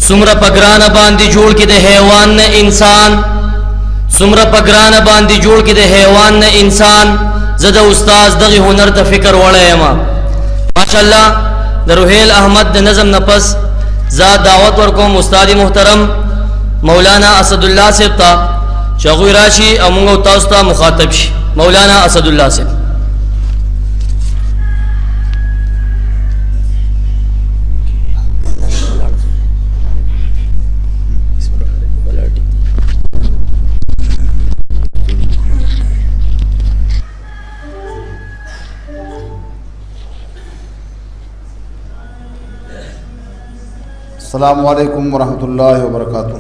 سمرا پگران باندې جوړ کې د حیوان نه انسان سمرا پگران باندې جوړ کې د حیوان نه انسان زده استاد دغه هنر ته فکر وړی ما ماشاءالله د روحیل احمد د نظم نفس زاد دعوت ورکوم استاد محترم مولانا اسداللہ صاحب ته چغوی راشي او موږ تاسو ته مخاطب شي مولانا اسداللہ صاحب السلام علیکم ورحمۃ اللہ وبرکاتہ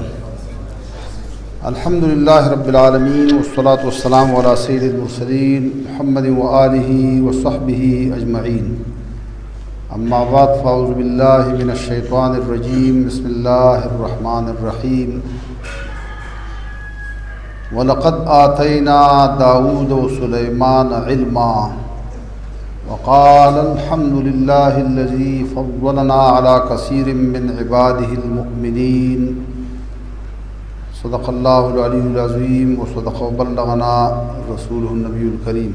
الحمدللہ رب العالمین والصلاة والسلام علی سید المرسلین محمد وآلہ وصحبہ اجمعین اما بعد فاعوذ باللہ من الشیطان الرجیم بسم اللہ الرحمن الرحیم وَلَقَدْ آتَيْنَا دَاوُودَ وَسُلَيْمَانَ عِلْمًا وقال الحمد لله الذي فضلنا على كثير من عباده المؤمنين صدق الله العلي العظيم وصدق وبلغنا رسوله النبي الكريم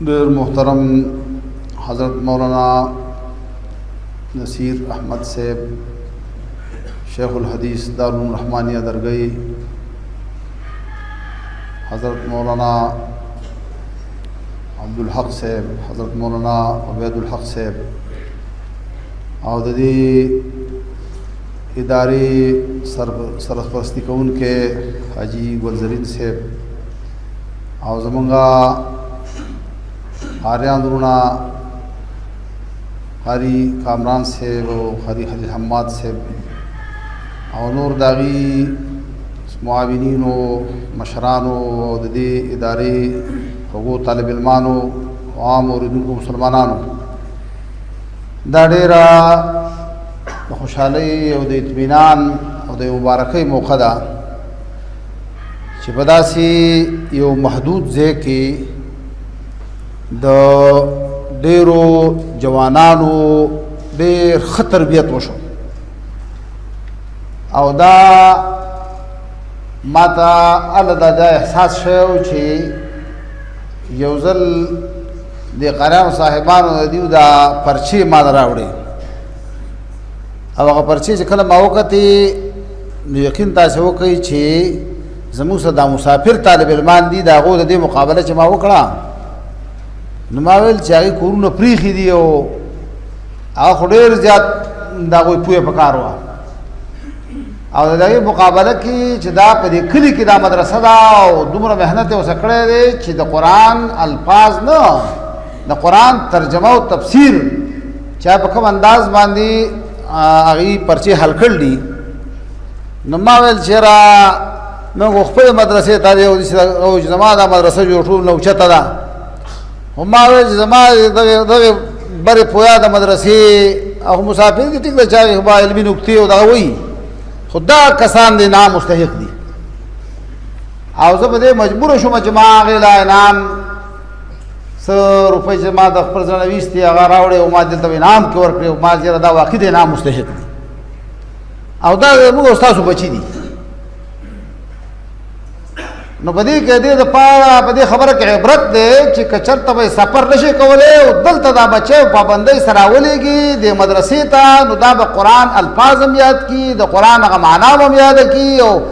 دیر محترم حضرت مولانا نصیر احمد صاحب شیخ الحدیث دارالرحمانیہ درگئی حضرت مولانا عبدالحق صاحب حضرت مولانا عبید الحق صاحب اور ددی ادارے سرپرستی کون کے حاجی گلزرین صاحب اور زمنگا آریان درونا حاری کامران صاحب و حاری خلیل حماد صاحب اور نور داغی معاونین و مشران و ددی ادارے حقوق طالب علمان و عام اوریدونکو مسلمانانو دا ډیره د خوشحالۍ او د اطمینان او د مبارکۍ موقع ده چې په داسې یو محدود ځای کې د ډیرو جوانانو ډیر ښه تربیت وشو او دا ما ته الله دا احساس شو چې یو ځل د قرآن صاحبانو د دیو دا پرچې ما راوړې او هغه پرچې چې کله ما وکتې نو یقین تاسې وکړئ چې زموږ سره دا مسافر طالب علمان دي د هغو د دې مقابله چې ما وکړه نو ما ویل چې هغې کورونه پریښي دي او هغه خو ډېر زیات د هغوی پوهه په کار وه او د دې مقابله کې چې دا په دې کلي کې دا مدرسه ده او دومره محنت یې ورسره کړی دی چې د قرآن الفاظ نه د قرآن ترجمه او تفسیر چې په کوم انداز باندې هغې پرچې حل کړل دي نو ما ویل چېرې موږ خپلې مدرسې ته او چې زما دا مدرسه جوړ ټول نه اوچته ده خو ما ویل چې زما دغې برې پویا د مدرسې او مسافر دي ټیک ده چې هغې به علمي نکتې او دغه وایي خدا کسان دی نام مستحق دی او زه په دې مجبور شوم چې ما هغې له انعام څه روپۍ چې ما د خپل زړه نه ویستې هغه راوړې او ما دلته انعام کې ورکړې او ما چېرې دا واقع د انعام مستحق دی او دا زموږ او ستاسو بچي دي نو په دې کې دې دپاره په دې خبره کې عبرت دی چې که چېرته به سفر نه شي کولی او دلته دا بچی پابندۍ سره راولېږي دې مدرسې ته نو دا به قرآن الفاظ هم یاد کړي د قرآن هغه معنا هم یاده کړي او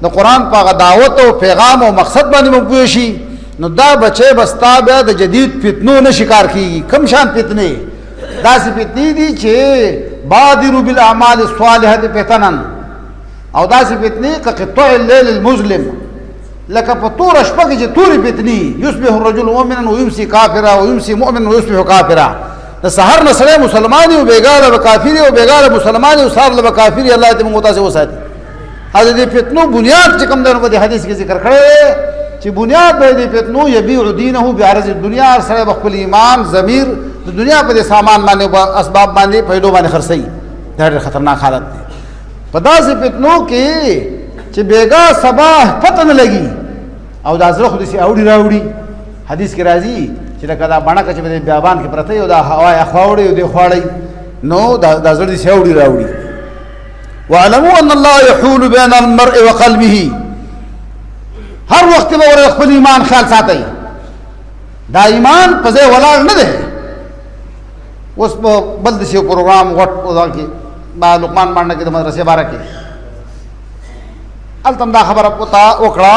د قرآن په هغه دعوت او پیغام او مقصد باندې هم پوه شي نو دا بچی به ستا بیا د جدید فتنو نه شکار کېږي کوم شان فتنې داسې فتنې دي چې بادروا بالاعمال الصالحة فتنا او داسې فتنې که قطع الليل المظلم لکه په توره شپه کې چې تورې فتنې یصبح الرجل مؤمنا ویمسي کافرا ویمسي مؤمنا ویصبح کافرا د سحر نه سړی مسلمان او بېګاره به کافر او بېګاره مسلمان او سهار به کافر الله دې موږ تاسې وساتي هغه دې فتنو بنیاد چې کوم دی نو په دې حدیث کې ذکر کړی چې بنیاد به دې فتنو یبیع دینه بعرض الدنیا هر سړی به خپل ایمان ضمیر د دنیا په دې سامان باندې په اسباب باندې پیدو باندې خرڅوي دا ډېر خطرناک حالت دی په داسې فتنو کې چې بیگا صباح پتہ نه لګي او دا زړه خو دې اوړي راوړي حدیث کې راځي چې لکه دا بڼکه چې په دې بیابان کې پرته یو دا هوا یا خواوړي او دې خواړی نو دا زړه دې سیوړي راوړي. واعلموا ان الله يحول بين المرء وقلبه، هر وخت به ور خپل ایمان خیال ساتي. دا ایمان په ځای ولاړ نه دی. اوس په بل د شی پروګرام غټ ودا کې با لقمان باندې کې د مدرسې باره کې التم دا خبره پتا وکړه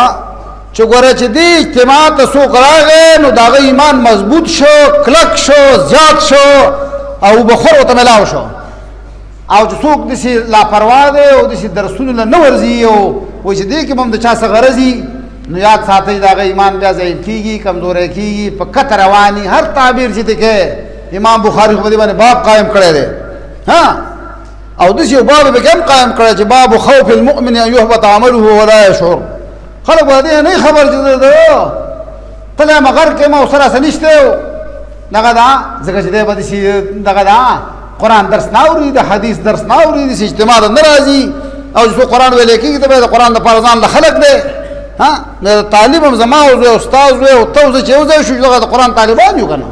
چې ګوره چې دې اجتماع ته څوک راغی نو داغه ایمان مضبوط شو، کلک شو، زیات شو او بخور ته ملاو شو. او چې څوک داسې لاپروا دی او داسې درسونو له نه ورځي او وایي چې دې کې به هم د چا څه غرضي نو یاد ساتئ داغه ایمان بیا ضعیف کېږي، کمزوری کېږي، په کته رواني. هر تعبیر چې دی کې امام بخاري خو په دې باندې باب قایم کړی دی او داسې یو باب به هم قایم کړی چې باب خوف المؤمن ان يحبط عمله ولا يشعر. خلک به دې نه خبر چې تله مغر کې ما سره څه نشته دغه دا ځکه چې دی به داسې دغه دا قرآن درس نه اوري، د حدیث درس نه اوري، داسې اجتماع نه راځي او چې قرآن ویلی کېږي ته به د قرآن دپاره ځان له خلق دی طالب هم زما او زه استاد وی او ته زه چې یو ځای شو دغه د قرآن طالبان یو که نه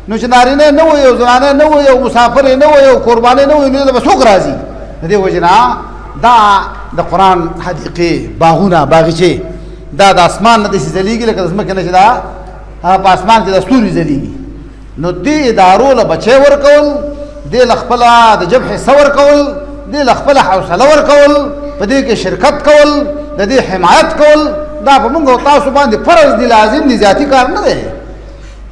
نو چې نارینه نه وي او زنانه نه وي او مسافر نه وي او قرباني نه وي نو به څوک راځي. د دې وجې نه دا د قرآن حدیقې باغونه باغچې دا د اسمان نه داسې ځلیږي لکه د ځمکې نه چې دا په اسمان کې د ستوري ځلیږي. نو دې ادارو له بچی ورکول، دې له خپله د جب حصه ورکول، دې له خپله حوصله ورکول، په دې کې شرکت کول، د دې حمایت کول دا په موږ او تاسو باندې فرض دی، لازم دی، ذاتي کار نه دی.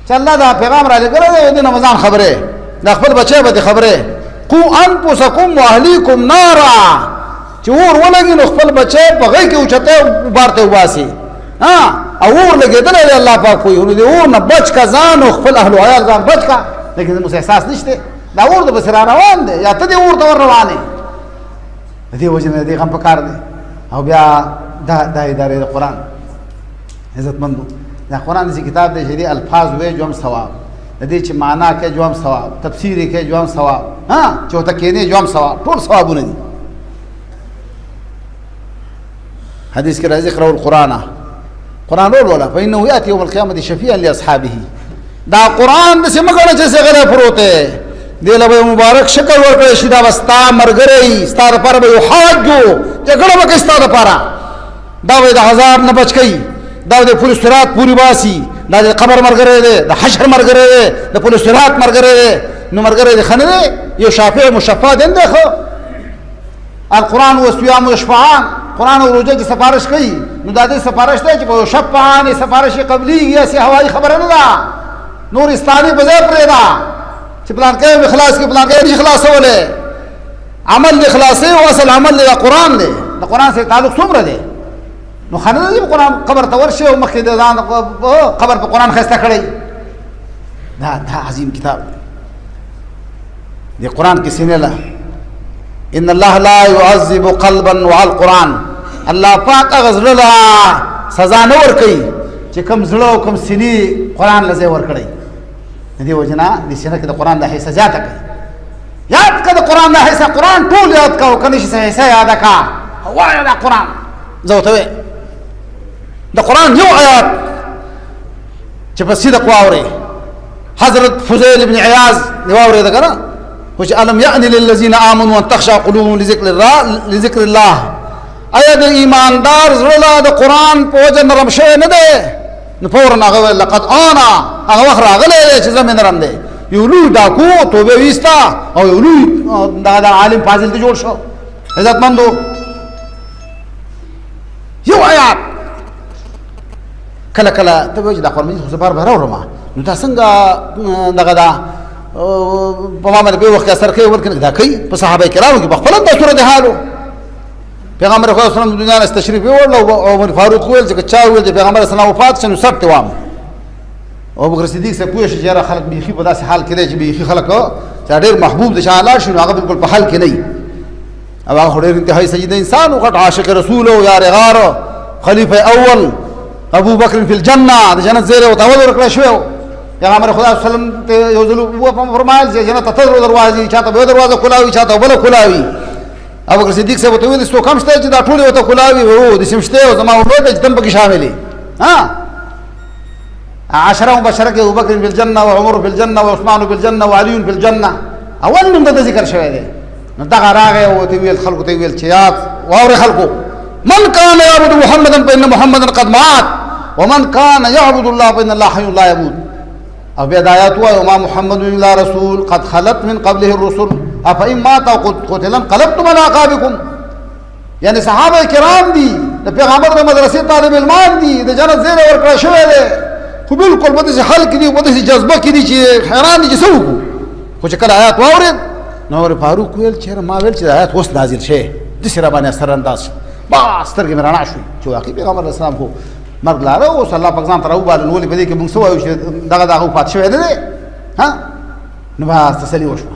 چې الله دا پیغام را لګړی دی د رمضان خبره د خپل بچی به خبره قو انفسکم واهلیکم نارا چې اور ولګي نو خپل بچی په غي کې اوچته بارته واسي او اور لګیدل دی الله پاک کوي نو دی اور نه بچ کا ځان او خپل اهل او عیال ځان بچ کا. لیکن موږ احساس نشته دا اور د بسره روان دی یا ته دی اور ته ور روانه دې وجه نه دی غم پکار دی. او بیا دا ادارې د قرآن عزتمندو دا قرآن داسې کتاب دی چې دې الفاظ وی جو هم ثواب، د دې چې معنا کې جو هم ثواب، تفسیر کې جو هم ثواب، چې ورته کېنې جو هم ثواب، ټول ثوابونه دي. حدیث کې راځي اقرأوا القرآن، قرآن ولوله فإنه يأتي يوم القيامة شفيعا لأصحابه. دا قرآن داسې مه ګڼه چې څه غلی پروت دی، دې له به مبارک شکل ورکړی شي دا به ستا ملګری ستا دپاره به یو حاج و جګړه به کوي ستا دپاره، دا به د عذاب نه بچ کوي، دا د پل صراط پوری باسي، دا د قبر ملګری دی، د حشر ملګری دی، د پل صراط ملګری دی. نو ملګری دی ښه نه دی، یو شافع مشفع دی نه ښه. القرآن والصيام يشفعان، قرآن او روژه کې سفارش کوي نو دا دې سفارش دی چې په شفعان سفارش قبلي یا سي هوایي خبره نه ده، نورستاني په ځای پرېږده چې پلان کې اخلاص کې پلان کې خلاصولی عمل د خلاصې او اصل عمل د قرآن دی، د قرآن سره تعلق څومره دی. نو خانه دی قرآن قبر ته ورشي او مخکې د ځان قبر په قرآن ښایسته کړی. دا عظیم کتاب دی قرآن کې سینې له ان الله لا يعذب قلبا وعلى القرآن، الله پاک هغه زړه له سزا نه ورکوي چې کوم زړه او کوم سینې قرآن له ځای ورکړی. د دې وجه نه د سینه کې د قرآن د حصه زیاته کوي. یاد کړه د قرآن د حصه، قرآن ټول یاد کړه او که نه شي حصه یاده کړه وایه دا قرآن. زه ورته وایم د قرآن یو آیات چې په صدق واورئ حضرت فضیل ابن عیاض دی واورېده که نه خو چې الم یأن للذین آمنوا ان تخشع قلوبهم لذکر الله، آیا د ایماندار زړه له د قرآن په وجه نرم شوی نه دی؟ نو فورا هغه ویل لقد آنا، هغه وخت راغلی دی چې زه مې نرم دی. یو لوی ډاکو توبه ویستا او یو لوی دغه عالم فاضل ته جوړ شو. عزتمندو یو آیات کله کله ته وایي چې دا قرآن خو زه بار بار اورم نو دا څنګه دغه دا په ما باندې په وخت کې اثر کوي ورکنه دا کوي په صحابه کرامو کې بخپله دا صورت حالو. پیغمبر خدا صلی الله علیه وسلم دنیا نه تشریف وړل او عمر فاروق ویل چې چا ویل چې پیغمبر صلی الله علیه وسلم وفات شنو سبت وام او ابو بکر صدیق سے پوښتنه چې را خلق بیخي په داسې حال کې دی چې بیخي خلق چې ډېر محبوب دي شاله شنو هغه بالکل په حال کې نه او هغه ډېر انتهایی سجده انسان او غټ عاشق رسول او یار غار خلیفہ اول ابو بکر فی الجنه د جنت زیره او تاول ورکړی شو. پیغمبر خدا صلی الله علیه وسلم ته یو ځل و فرمایل چې جنت ته دروازې چاته به دروازه کلاوي چاته بل کلاوي. ابو بکر صدیق صاحب ته ویل څو کم شته چې دا ټول وته کلاوي وو د سمشته او زما امید چې تم پکې شاملې عشرہ مبشرہ کې ابوبکر بالجنه و عمر بالجنه و عثمان بالجنه و علی بالجنه اول نوم د ذکر شوی دی. نو دغه راغی او ته ویل خلکو ته ویل چې یاد واورې خلکو من کان یعبد محمدا فإن محمدا قد مات ومن کان یعبد الله فإن الله حي لا يموت. او بیا د آیات وایو ما محمد الا رسول قد خلت من قبله الرسل افإن مات او قتل انقلبتم على اعقابكم. یعنی صحابه کرام دي د پیغمبر د مدرسې طالب علمان دي د جنت زیری ورکړی شوی دی خو بالکل په داسې حال کې دي په داسې جذبه کې دي چې حیران دي چې څه وکړو. خو چې کله آیات واورېد نو عمر فاروق ویل چېرې ما ویل چې آیات اوس نازل شوی داسې را باندې اثر انداز شو بس سترګې مې رڼا شوې چې واقعي پیغمبر علیه السلام خو مرګ لاره اوس الله پاک ځان ته راوبالل ولې په دې کې موږ څه وایو چې دغه دغه وفات شوی نه دی ها. نو بس تسلي وشوه.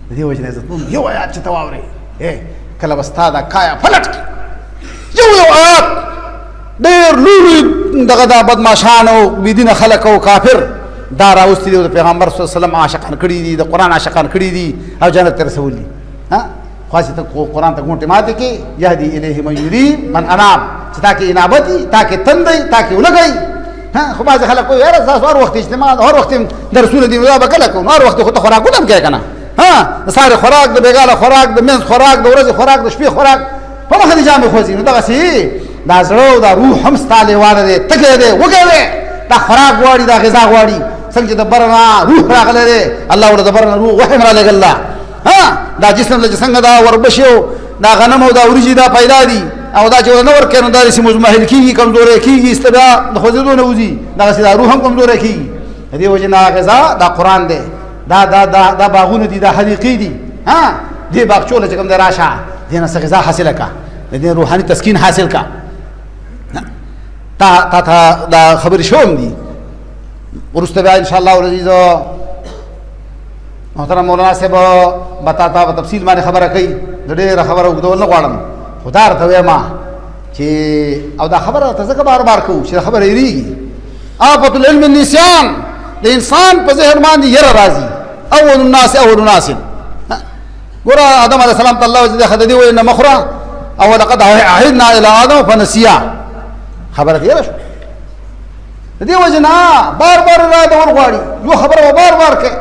د دې وجې نه عزتمند یو آیات چې ته واورې کله به ستا دا کایا پلټ کړي یو آیات ډېر لوی دغه دا بدماشان او بېدینه خلک او کافر دا راوستي دي او د پیغمبر صلی الله علیه وسلم عاشقان کړي دي د قرآن عاشقان کړي دي او جنت ته رسولي دي. ها خاص ته قرآن ته ګونټې ماتې کې یهدي الیه من یریب من اناب چې تا کې انابت وي تا کې تندی تا کې ولګئ. ها خو بعضې خلک وایي یاره تاسو هر وخت اجتماع هر وخت درسونه دي دا به کله کوو نو هر وخت خو ته خوراکونه هم کوې که نه. ها د سهار خوراک د بېګاله خوراک د منځ خوراک د ورځې خوراک د شپې خوراک په مخه دې جامې خوځي نو دغسې دا زړه او دا روح هم ستا لیواله دی تږی دی وږی دی دا خوراک غواړي دا غذا غواړي څنګه چې د بره نه روح راغلی دی الله ورته د بره نه روح وحی هم رالېږل. ها دا جسم له چې څنګه دا وربشي او دا غنم او دا وریجې دا پیدا دي او دا چې ورته نه ورکوې نو دا داسې مزمحل کېږي کمزوری کېږي استبیا د خوځېدو نه وځي دغسې دا روح هم کمزوری کېږي. د دې وجې نه غذا دا قرآن دی دا باغونه دي دا حدیقې دي. ها دې باغچو له چې کوم دی راشه دې نه څه غذا حاصله کړه د دې روحاني تسکین حاصل کړه. تا ته دا خبرې شوم دي وروسته بیا انشاءالله العزیز محترم مولانا صاحب به تا ته په تفصیل باندې خبره کوي د ډېره خبره اوږدول نه غواړم خو دا درته وایم چې او دا خبره ته ځکه بار بار کوو چې دا خبره هېرېږي. آفت العلم النسیان د انسان په ذهن باندې یره راځي اول الناس اول ناس. ګوره آدم علیه السلام ته الله وجه د دې ویل نه مه خوره او لقد عهدنا الى آدم فنسیا خبره تېره شوه. د دې وجې نه بار بار یادول غواړي یو خبره به بار بار کوي.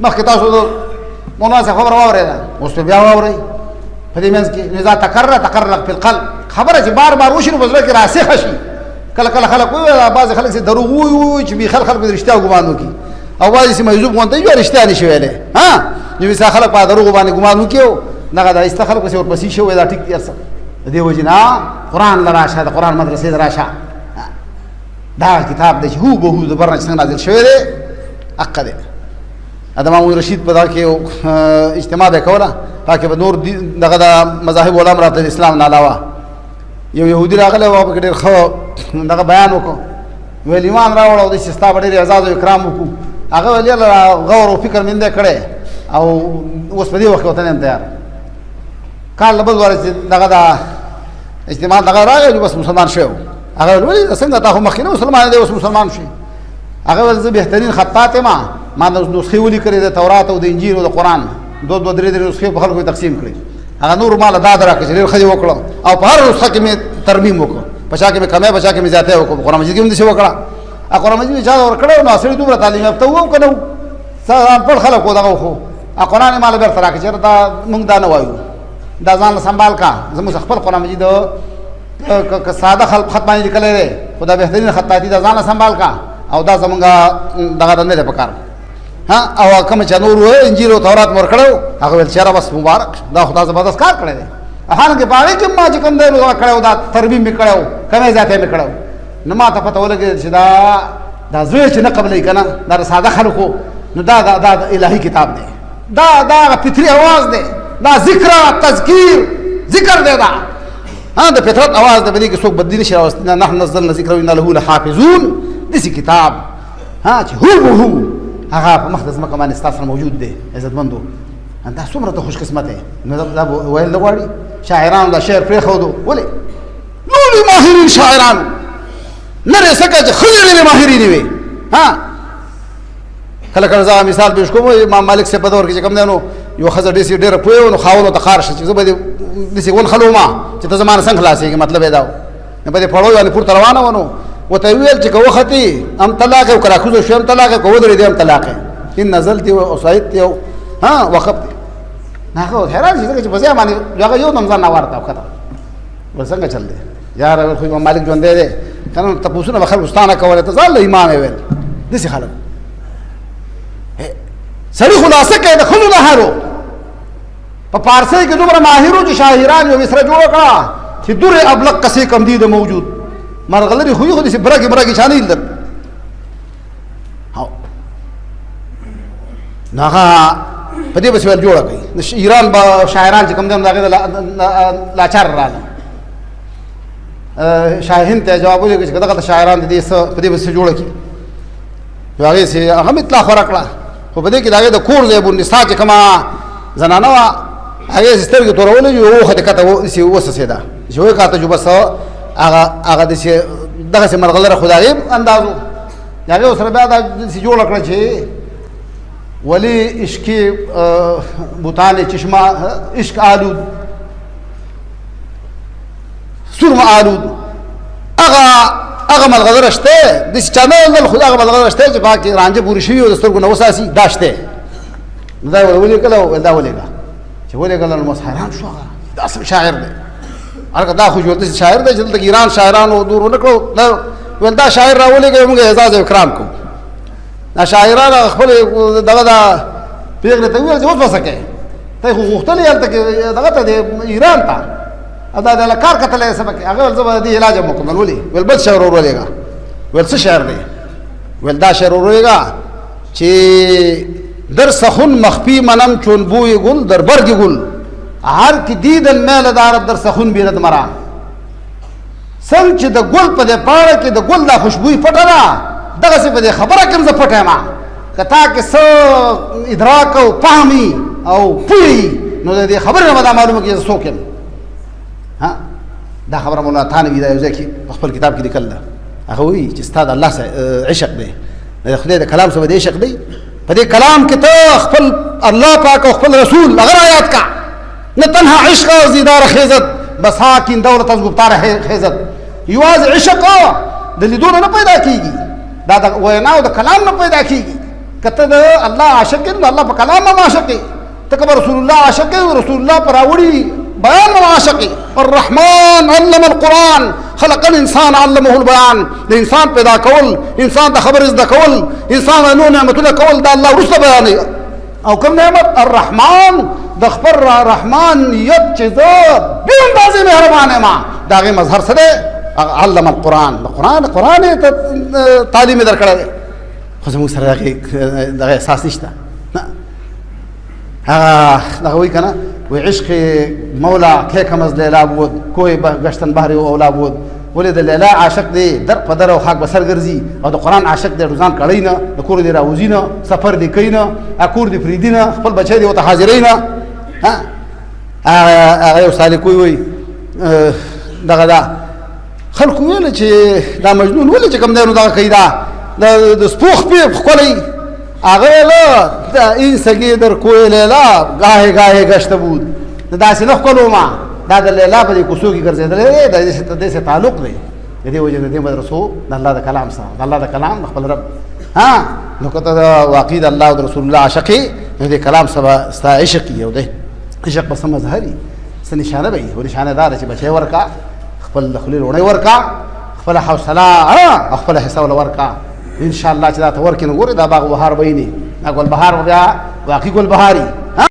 مخکې تاسو د مولانا صاحب خبره واورېده اوس بیا واورئ په دې منځ کې اذا تکرر فی القلب خبره چې بار بار وشي نو په زړه کې راسخه شي. کله کله خلک وایي بعضې خلک چې دروغ وایي چې بیخي خلک به رښتیا ګمان وکړي او بعضې چې مجذوب غوندې وي رښتیا نه شي ویلی. ها نو ویسا خلک په دروغو باندې ګمان وکړي او دغه د ایسته خلکو پسې ورپسې شي وایي دا ټیک دي هر څه. د دې وجې نه قرآن له راشه د قرآن مدرسې له راشه دا کتاب دی چې هو به هو د بر نه چې څنګه نازل شوی دی حقه دی. د محمود رشید په دغه کې اجتماع به یې کوله پکې به نور دغه د مذاهب علما راته د اسلام نه علاوه یو یهودي راغلی و هغه ډېر ښه دغه بیان وکړو ویل ایمان راوړه او داسې ستا به ډېر اعزاز او اکرام وکړو. هغه ویل یاره غور او فکر مې نه دی کړی او اوس په دې وخت کې ورته نه یم تیار. کال له بل واره چې دغه د اجتماع دغه راغی بس مسلمان شوی و. هغه ویل ولې څنګه تا خو مخکې نه مسلمان دی اوس مسلمان شي. هغه ویل زه بهترین خطاط یم ما نسخې ولیکلې د تورات او د انجیل او د قرآن دوه درې نسخې په خلکو تقسیم کړې. هغه نور ماله دا راکړه چې ډېر ښه دې وکړه او په هر نسخه کې مې ترمیم وکړه په چا کې مې کمی په چا کې مې زیاتی وکړه. په قرآن مجید کې هم داسې وکړه. قرآن مجید مې چا ورکړی نو سړي دومره تعلیم یافته و که نه و انپړ خلک و دغه خو قرآن یې ماله بېرته راکړه چې دا موږ دا نه وایو دا ځان له سنبال کا زموږ خپل قرآن مجید که ساده خط باندې لیکلی دی خو دا بهترین خطاطي دا ځان له سنبال کا او دا زمونږ دغه نه دی په کار. ها او کوم چې نور و انجیل او تورات مور کړو هغه ویل چېرې بس مبارک دا خدا زبردست کار کړی دی. حالانکه په هغې کې ما چې کوم دی نو کړی دا ترمیم مې کړی کمی زیاتی مې کړی نو ما ته پته ولګېده چې دا زوی چې نه قبلوي که نه دا د ساده خلکو نو دا الهي کتاب دی دا فطري اواز دی دا ذکر تذکیر ذکر دی دا د فطرت اواز دی په دې کې څوک بدلي نه شي راوستي. نحن نزلنا ذکر وإنا له لحافظون داسې کتاب چې هو به هو هغه په مخ د ځمکه باندې ستا سره موجود دی عزتمندو. دا څومره ته خوش قسمت دی نو دا ویل نه غواړي شاعرانو دا شعر پرېښودو ولې نورې ماهرین شاعرانو نه رې څه کړه چې ښځې ډېرې ماهرینې وې. ها کله کله زه مثال پېښ کوم امام مالک صاحب په دور کې چې کوم دی نو یو ښځه ډېسې ډېره پوهې وه نو خاوند ورته خار شه چې زه به دې داسې ونښلوم چې ته زما نه څنګه خلاصېږي مطلب یې دا و. نو په دې پړو باندې پورته روانه وه نو وته ویل چې کو وختي ام طلاق او کرا خو شو ام طلاق کو ودرې دې ام طلاق ان نزلت او صایت ها وقفت نه خو حیران شي چې بځه باندې هغه یو نمځان نه ورته وکړه وسنګ چل دی یار خو مالک ژوند دی کنه تاسو نه خلک واستانه کوله ته ځل امام ویل دسی خلک سړي خلاصه کې د خلو نه هرو په پارسي کې دومره ماهرو چې شاهران یو وسره جوړ کړه چې دوره ابلغ کسي کم دي د موجود مرغلري خو دې برګي شانې دل ها نه په دې بس ول جوړ کړي ایران با شاعران چې کم دم داګه لاچار راځي شاهین ته جواب ورکړي چې دغه شاعران دې په دې بس جوړ کړي هغه سي هغه اطلاع ورکړه خو په دې کې داګه د کور ځای باندې ساج کما زنانه وا هغه سترګې تورولې یو خدای کته سی وسه دا جوړه کاته جو بس هغه د سی دغه سي مرغلره خدای اندازو هغه سره بیا د سی جوړ کړی چې ولی عشقی بوتان چشمه عشق آلود سرم آلود اغا ملغذر اشته دیسی چانه دل خود اغا ملغذر اشته چه پاکی رانجه پوری شوی و دسترگو نوساسی داشته دا ولی کلو دا ولی کا چه ولی کلو نمس حیران شو آغا دا اصل شاعر ده ارکا دا خوش ورده شاعر ده چه دلتا ایران شاعرانو دور ونکلو ویل دا شاعر را ولی که مونگه اعزاز اکرام کو دا شاعران خپل دغه دا پیغله ته ویل چې اوس وسکه ته خو غوښتلې هلته کې دغه ته د ایران ته دا د کار کتلې سبق هغه زه به دې علاج مکمل ولي ول بل شعر ورولېګا ول څه شعر دی ول دا شعر ورولېګا چې در سخن مخفی منم چون بوی گل در برگ گل هر کی دیدن میل دارد در سخن بیرد مرا څنګه چې د ګل په دې پاړه کې د ګل دا خوشبوئی پټه ده دغه څه په دې خبره کوم زه پټه ما کتا کې څه ادراک او فهمي او پوي نو دې خبره نه معلومه کې څوک یم ها دا خبره مولا تانوی دا یو ځکه خپل کتاب کې لیکل هغه وی چې استاد الله سره عشق دی د خدای د کلام سره د عشق دی په دې کلام کې ته خپل الله پاک او خپل رسول هغه آیات کا نه تنها عشق او زیدار خیزت بساکن دولت از گفتار خیزت یواز عشق د لیدونه نه پیدا کیږي دا د وینا او د کلام نه پیدا کیږي کته د الله عاشق نه الله په کلام ما عاشق ته رسول الله عاشق رسول الله پراوړي بیان عاشق الرحمن علم القرآن خلق الانسان علمه البيان د انسان پیدا کول انسان د خبر زده کول انسان نو نعمتونه کول د الله رسول بیان او کوم نعمت الرحمن د خبر رحمان یت چې زه به اندازې مهربانه ما داغه مظهر سره علم القرآن قرآن ته تعلیم درکړه خو زموږ سره دغه احساس نشته هغه وی کنه و عشق مولا که کم از لیلا بود کوی گشتن بحری و اولا بود ولی د لیلا عاشق دی در پدر او حق بسر ګرځي او د قرآن عاشق دی روزان کړی نه د کور دی راوځي نه سفر دی کوي نه اکور دی فریدی نه خپل بچی دی او ته حاضرې نه هغه یو سالکوی وی دغه دا خلق ویل چې دا مجنون ولې چې کوم دی نو دا کوي دا د سپوخ په خولي هغه له این سگی در کوی لیلا گاهی گاهی گشته بود دا سینه کولو ما دا د لیلا په کوڅو کې ګرځیدل دا د دې تعلق دی د دې وجه د دې مدرسو د الله د کلام سره د الله د کلام خپل رب ها نو کته واقع د الله او رسول الله عاشقي د کلام سره ستا عشق یو دی عشق په سم ظاهري څه نشانه به وي نشانه دار چې بچي ورکا خپل خلیل ونه ورکا خپل حوصله خپل حساب ورکا ان شاء الله چې دا تور کې نګوري دا باغ بهار ویني گلبہار ہو گیا واقعی گلبہاری